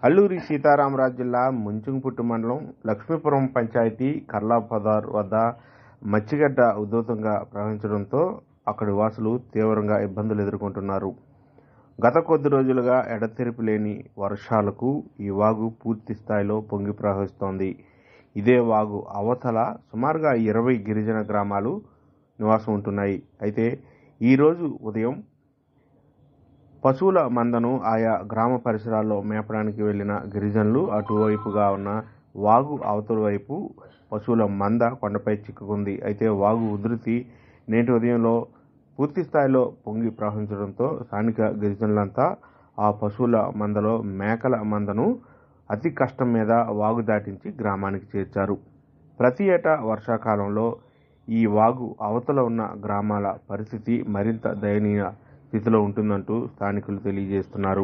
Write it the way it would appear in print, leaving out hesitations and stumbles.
అల్లూరి సీతారామరాజు జిల్లా ముంచింగిపుట్టు మండలం లక్ష్మీపురం పంచాయతీ కర్లాపదార్ వద్ద మచ్చిగడ్డ ఉధృతంగా ప్రవహించడంతో అక్కడి వాసులు తీవ్రంగా ఇబ్బందులు ఎదుర్కొంటున్నారు. గత కొద్ది రోజులుగా ఎడతెరిపి లేని వర్షాలకు ఈ వాగు పూర్తి స్థాయిలో పొంగి ప్రవహిస్తోంది. ఇదే వాగు అవతల సుమారుగా 20 గిరిజన గ్రామాలు నివాసం ఉంటున్నాయి. అయితే ఈరోజు ఉదయం పశువుల మందను ఆయా గ్రామ పరిసరాల్లో మేపడానికి వెళ్లిన గిరిజనులు అటువైపుగా ఉన్న వాగు అవతల వైపు పశువుల మంద కొండపై చిక్కుకుంది. అయితే వాగు ఉధృతి నేటి ఉదయంలో పూర్తి స్థాయిలో పొంగి ప్రవహించడంతో స్థానిక గిరిజనులంతా ఆ పశువుల మందలో మేకల మందను అతి కష్టం మీద వాగు దాటించి గ్రామానికి చేర్చారు. ప్రతి ఏటా వర్షాకాలంలో ఈ వాగు అవతల ఉన్న గ్రామాల పరిస్థితి మరింత దయనీయ స్థితిలో ఉంటుందంటూ స్థానికులు తెలియజేస్తున్నారు.